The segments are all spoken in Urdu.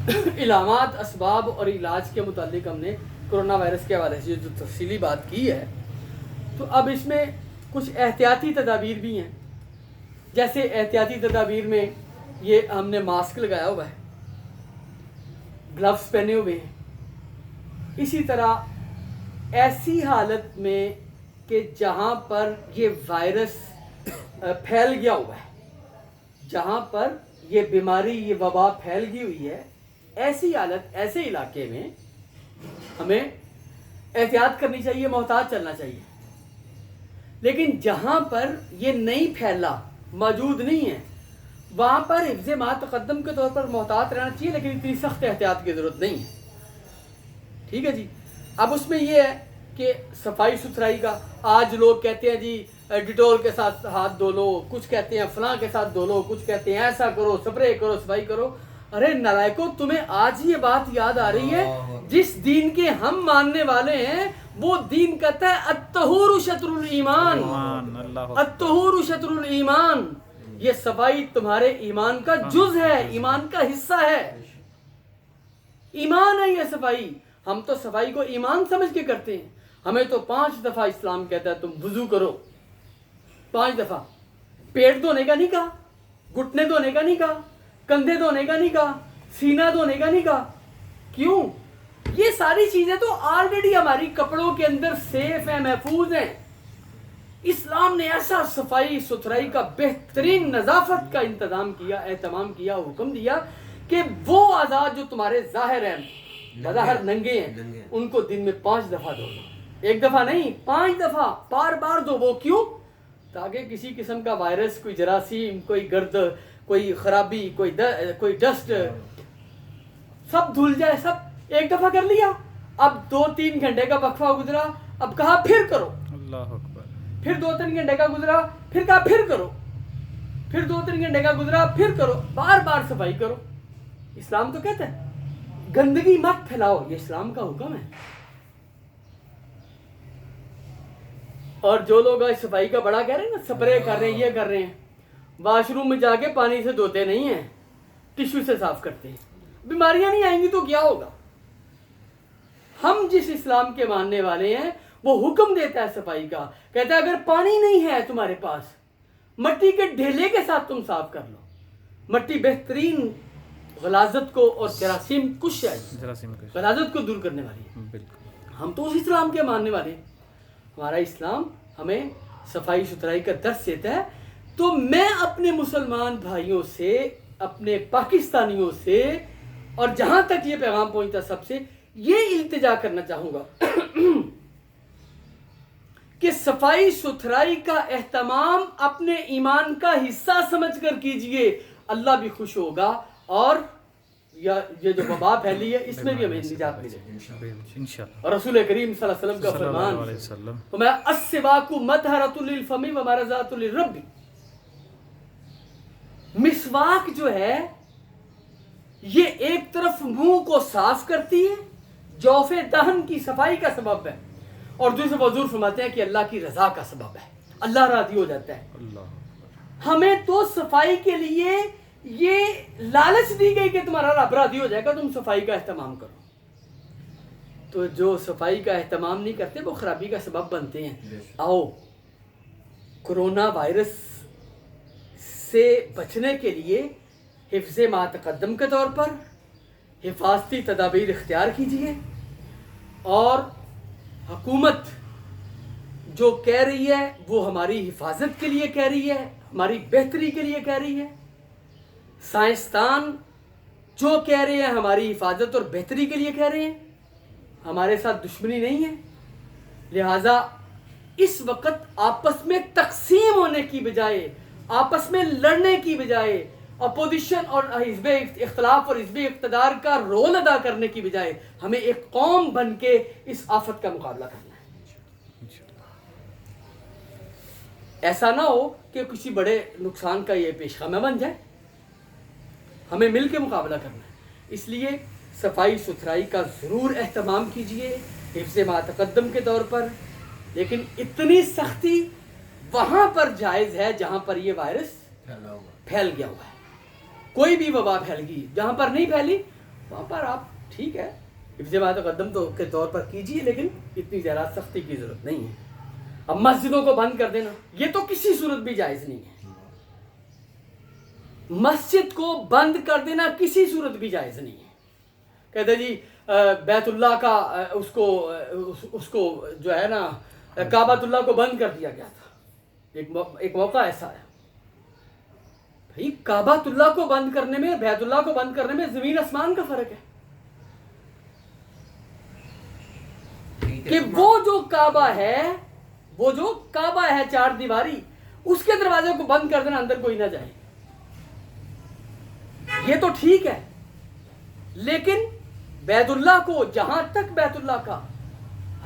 علامات، اسباب اور علاج کے متعلق ہم نے کرونا وائرس کے حوالے سے جو تفصیلی بات کی ہے، تو اب اس میں کچھ احتیاطی تدابیر بھی ہیں. جیسے احتیاطی تدابیر میں یہ ہم نے ماسک لگایا ہوا ہے، گلوز پہنے ہوئے ہیں. اسی طرح ایسی حالت میں کہ جہاں پر یہ وائرس پھیل گیا ہوا ہے، جہاں پر یہ بیماری، یہ وبا پھیل گئی ہوئی ہے، ایسی حالت، ایسے علاقے میں ہمیں احتیاط کرنی چاہیے، محتاط چلنا چاہیے. لیکن جہاں پر یہ نہیں پھیلا، موجود نہیں ہے، وہاں پر حفظ ما تقدم کے طور پر محتاط رہنا چاہیے، لیکن اتنی سخت احتیاط کی ضرورت نہیں ہے. ٹھیک ہے جی. اب اس میں یہ ہے کہ صفائی ستھرائی کا، آج لوگ کہتے ہیں جی ڈیٹول کے ساتھ ہاتھ دھو لو، کچھ کہتے ہیں فلاں کے ساتھ دھو لو، کچھ کہتے ہیں ایسا کرو، سپرے کرو، صفائی کرو. ارے نالائکو، تمہیں آج یہ بات یاد آ رہی ہے جس دین کے ہم ماننے والے ہیں، وہ دین کہتا ہے الطہور شطر الایمان، الطہور شطر الایمان. یہ صفائی تمہارے ایمان کا جز ہے، ایمان کا حصہ ہے، ایمان ہے یہ صفائی. ہم تو صفائی کو ایمان سمجھ کے کرتے ہیں. ہمیں تو 5 دفعہ اسلام کہتا ہے تم وضو کرو، 5 دفعہ. پیٹ دھونے کا نہیں کہا، گھٹنے دھونے کا نہیں کہا، کندھے دھونے کا نہیں کہا، سینہ دھونے کا نہیں کہا. کیوں؟ یہ ساری چیزیں تو آلریڈی ہماری کپڑوں کے اندر سیف ہیں، محفوظ ہیں. اسلام نے ایسا صفائی ستھرائی کا بہترین نظافت کا انتظام کیا، اہتمام کیا، حکم دیا کہ وہ اعضاء جو تمہارے ظاہر ہیں، بظاہر ننگے ہیں، ان کو دن میں 5 دفعہ دھو. 1 دفعہ نہیں، 5 دفعہ بار بار دھو. وہ کیوں؟ تاکہ کسی قسم کا وائرس، کوئی جراثیم، کوئی گرد، کوئی خرابی، کوئی ڈسٹ، سب دھل جائے. سب 1 دفعہ کر لیا. اب 2-3 گھنٹے کا وقفہ گزرا، اب کہا پھر کرو. اللہ اکبر. پھر 2-3 گھنٹے کا گزرا، پھر کہا پھر کرو. پھر 2-3 گھنٹے کا گزرا، پھر کرو. بار بار صفائی کرو. اسلام تو کہتا ہے گندگی مت پھیلاؤ، یہ اسلام کا حکم ہے. اور جو لوگ آج صفائی کا بڑا کہہ رہے ہیں نا، سپرے کر رہے ہیں، یہ کر رہے ہیں، واش روم میں جا کے پانی سے دھوتے نہیں ہیں، ٹشو سے صاف کرتے ہیں. بیماریاں نہیں آئیں گی تو کیا ہوگا؟ ہم جس اسلام کے ماننے والے ہیں وہ حکم دیتا ہے صفائی کا، کہتا ہے اگر پانی نہیں ہے تمہارے پاس، مٹی کے ڈھیلے کے ساتھ تم صاف کر لو. مٹی بہترین غلاظت کو اور جراثیم کش ہے، غلاظت کو دور کرنے والی ہے. ہم تو اس اسلام کے ماننے والے ہیں. ہمارا اسلام ہمیں صفائی ستھرائی کا درس دیتا ہے. تو میں اپنے مسلمان بھائیوں سے، اپنے پاکستانیوں سے، اور جہاں تک یہ پیغام پہنچتا سب سے یہ التجا کرنا چاہوں گا کہ صفائی ستھرائی کا اہتمام اپنے ایمان کا حصہ سمجھ کر کیجئے. اللہ بھی خوش ہوگا، اور یہ جو وبا پھیلی ہے اس میں بھی ہمیں نجات ملے انشاءاللہ. اور رسول کریم صلی اللہ علیہ وسلم کا فرمان، فرمایا السواک مطہرۃ للفم ومرضات للرب. مسواک جو ہے یہ ایک طرف منہ کو صاف کرتی ہے، جوف دہن کی صفائی کا سبب ہے، اور دوسرے حضور فرماتے ہیں کہ اللہ کی رضا کا سبب ہے، اللہ راضی ہو جاتا ہے. ہمیں تو صفائی کے لیے یہ لالچ دی گئی کہ تمہارا رب راضی ہو جائے گا، تم صفائی کا اہتمام کرو. تو جو صفائی کا اہتمام نہیں کرتے وہ خرابی کا سبب بنتے ہیں. آؤ کرونا وائرس سے بچنے کے لیے حفظ ما تقدم کے طور پر حفاظتی تدابیر اختیار کیجیے. اور حکومت جو کہہ رہی ہے وہ ہماری حفاظت کے لیے کہہ رہی ہے، ہماری بہتری کے لیے کہہ رہی ہے. سائنسدان جو کہہ رہے ہیں ہماری حفاظت اور بہتری کے لیے کہہ رہے ہیں، ہمارے ساتھ دشمنی نہیں ہے. لہٰذا اس وقت آپس میں تقسیم ہونے کی بجائے، آپس میں لڑنے کی بجائے، اپوزیشن اور حزب اختلاف اور حزب اقتدار کا رول ادا کرنے کی بجائے ہمیں ایک قوم بن کے اس آفت کا مقابلہ کرنا ہے. ایسا نہ ہو کہ کسی بڑے نقصان کا یہ پیش خیمہ بن جائے. ہمیں مل کے مقابلہ کرنا ہے. اس لیے صفائی ستھرائی کا ضرور اہتمام کیجیے حفظ ما تقدم کے طور پر، لیکن اتنی سختی وہاں پر جائز ہے جہاں پر یہ وائرس پھیل گیا ہوا ہے. کوئی بھی وبا پھیل گئی، جہاں پر نہیں پھیلی وہاں پر آپ ٹھیک ہے حفظ ما تقدم تو کے طور پر کیجیے، لیکن اتنی زیادہ سختی کی ضرورت نہیں ہے۔ اب مسجدوں کو بند کر دینا یہ تو کسی صورت بھی جائز نہیں ہے، مسجد کو بند کر دینا کسی صورت بھی جائز نہیں ہے۔ کہتے جی بیت اللہ کا اس کو جو ہے نا کعبۃ اللہ کو بند کر دیا گیا تھا، ایک موقع ایسا ہے بھائی کعبۃ اللہ کو بند کرنے میں، بیت اللہ کو بند کرنے میں زمین آسمان کا فرق ہے کہ وہ جو کعبہ ہے چار دیواری، اس کے دروازے کو بند کر دینا اندر کوئی نہ جائے، یہ تو ٹھیک ہے، لیکن بیت اللہ کو، جہاں تک بیت اللہ کا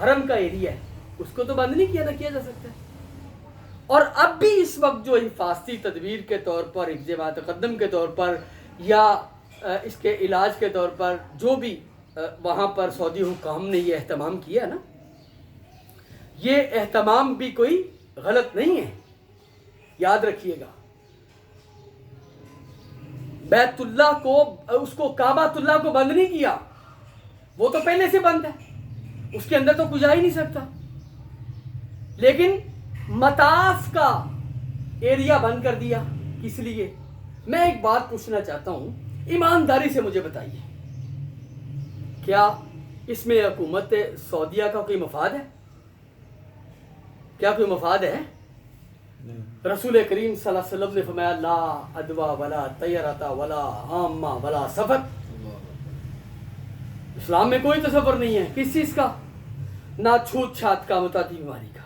حرم کا ایریا ہے اس کو تو بند نہیں کیا جا سکتا ہے۔ اور اب بھی اس وقت جو حفاظتی تدبیر کے طور پر، حفظ ما تقدم کے طور پر، یا اس کے علاج کے طور پر جو بھی وہاں پر سعودی حکام نے یہ اہتمام کیا نا، یہ اہتمام بھی کوئی غلط نہیں ہے، یاد رکھیے گا۔ بیت اللہ کو، اس کو کعبۃ اللہ کو بند نہیں کیا، وہ تو پہلے سے بند ہے، اس کے اندر تو کوئی جا ہی نہیں سکتا، لیکن مطاف کا ایریا بند کر دیا۔ کس لیے؟ میں ایک بات پوچھنا چاہتا ہوں، ایمانداری سے مجھے بتائیے، کیا اس میں حکومت سعودیہ کا کوئی مفاد ہے؟ کیا کوئی مفاد ہے؟ رسول کریم صلی اللہ علیہ وسلم نے فرمایا لا عدوہ ولا طیرۃ ولا عامہ ولا سفر۔ اسلام میں کوئی تصور نہیں ہے کس چیز کا، نہ چھوت چھات کا، متعدی بیماری کا،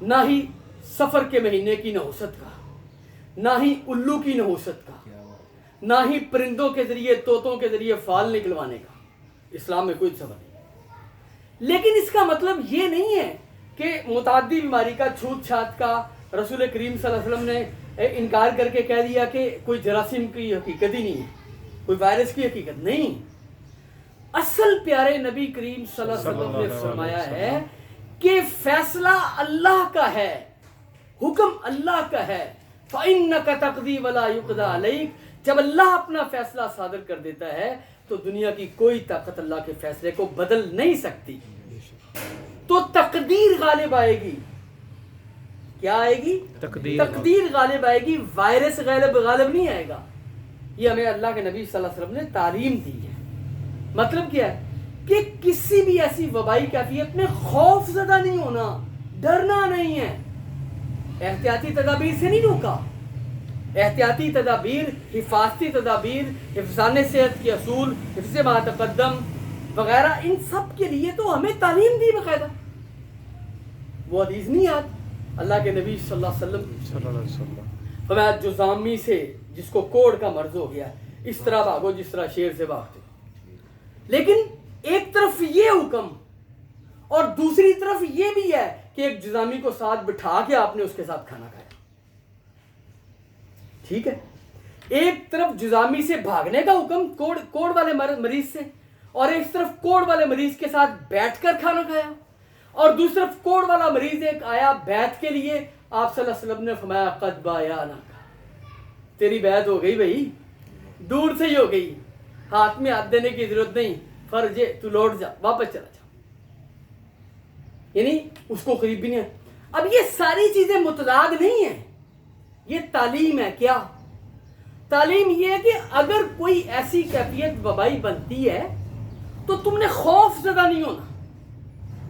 نہ ہی سفر کے مہینے کی نحوست کا، نہ ہی الو کی نحوست کا، نہ ہی پرندوں کے ذریعے، طوطوں کے ذریعے فال نکلوانے کا، اسلام میں کوئی تصور نہیں۔ لیکن اس کا مطلب یہ نہیں ہے کہ متعدی بیماری کا، چھوت چھات کا رسول کریم صلی اللہ علیہ وسلم نے انکار کر کے کہہ دیا کہ کوئی جراثیم کی حقیقت ہی نہیں ہے، کوئی وائرس کی حقیقت نہیں۔ اصل پیارے نبی کریم صلی اللہ علیہ وسلم نے فرمایا ہے کہ فیصلہ اللہ کا ہے، حکم اللہ کا ہے، فَإِنَّكَ تَقْضِي وَلَا يُقْضَى عَلَيْكَ۔ جب اللہ اپنا فیصلہ صادر کر دیتا ہے تو دنیا کی کوئی طاقت اللہ کے فیصلے کو بدل نہیں سکتی، تو تقدیر غالب آئے گی۔ کیا آئے گی؟ تقدیر غالب آئے گی، وائرس غالب نہیں آئے گا۔ یہ ہمیں اللہ کے نبی صلی اللہ علیہ وسلم نے تعلیم دی ہے۔ مطلب کیا ہے کہ کسی بھی ایسی وبائی کیفیت میں خوف زدہ نہیں ہونا، ڈرنا نہیں ہے۔ احتیاطی تدابیر سے نہیں روکا، احتیاطی تدابیر، حفاظتی تدابیر، حفظان صحت کے اصول، حفظ ما تقدم وغیرہ، ان سب کے لیے تو ہمیں تعلیم دی باقاعدہ۔ وہ حدیث نہیں یاد، اللہ کے نبی صلی اللہ علیہ وسلم فرمایا جزامی سے جس کو کوڑ کا مرض ہو گیا اس طرح بھاگو جس طرح شیر سے بھاگتے۔ لیکن ایک طرف یہ حکم اور دوسری طرف یہ بھی ہے کہ ایک جزامی کو ساتھ بٹھا کے آپ نے اس کے ساتھ کھانا کھایا، ٹھیک ہے۔ ایک طرف جزامی سے بھاگنے کا حکم کوڑ والے مریض سے، اور ایک طرف کوڑ والے مریض کے ساتھ بیٹھ کر کھانا کھایا، اور دوسری طرف کوڑ والا مریض ایک آیا بیعت کے لیے، آپ صلی اللہ علیہ وسلم نے فرمایا قد بایعناک، تیری بیعت ہو گئی بھائی، دور سے ہی ہو گئی، ہاتھ میں ہاتھ دینے کی ضرورت نہیں، فرض ہے تو لوٹ جا، واپس چلا جا، یعنی اس کو قریب بھی نہیں ہے۔ اب یہ ساری چیزیں متضاد نہیں ہیں، یہ تعلیم ہے۔ کیا تعلیم؟ یہ ہے کہ اگر کوئی ایسی کیفیت وبائی بنتی ہے تو تم نے خوف زدہ نہیں ہونا،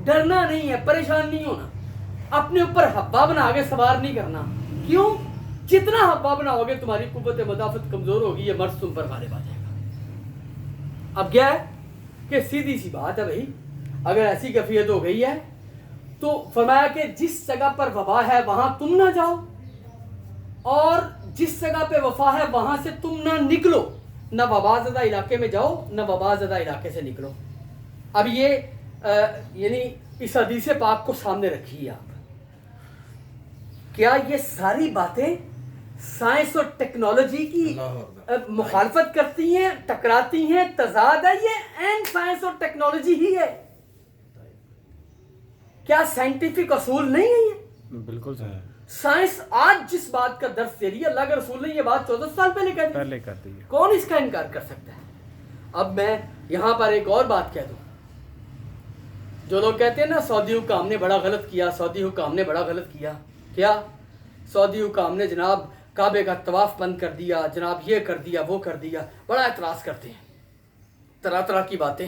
ڈرنا نہیں ہے، پریشان نہیں ہونا، اپنے اوپر حبا بنا کے سوار نہیں کرنا۔ کیوں؟ جتنا حبا بناؤ گے تمہاری قوت مدافعت کمزور ہوگی، یہ مرض تم پر غالب آ جائے گا۔ اب کیا ہے کہ سیدھی سی بات ہے بھائی، اگر ایسی کیفیت ہو گئی ہے تو فرمایا کہ جس جگہ پر وبا ہے وہاں تم نہ جاؤ، اور جس جگہ پہ وفا ہے وہاں سے تم نہ نکلو، نہ وبا زدہ علاقے میں جاؤ نہ وبا زدہ علاقے سے نکلو۔ اب یہ یعنی اس حدیث پاک کو سامنے رکھیے آپ، کیا یہ ساری باتیں سائنس اور ٹیکنالوجی کی مخالفت کرتی ہیں، ٹکراتی ہیں، تضاد ہے؟ یہ این سائنس اور ٹیکنالوجی ہی ہے، کیا سائنٹیفک اصول نہیں ہے یہ؟ بالکل صحیح۔ سائنس آج جس بات کا درس دے رہی ہے، اللہ کے رسول نے یہ بات 14 سال پہلے کہہ دی، کر دی ہے، کون اس کا انکار کر سکتا ہے؟ اب میں یہاں پر ایک اور بات کہہ دوں، جو لوگ کہتے ہیں نا سعودی حکام نے بڑا غلط کیا، سعودی حکام نے بڑا غلط کیا، کیا سعودی حکام نے جناب کعبے کا طواف بند کر دیا، جناب یہ کر دیا وہ کر دیا، بڑا اعتراض کرتے ہیں، طرح طرح کی باتیں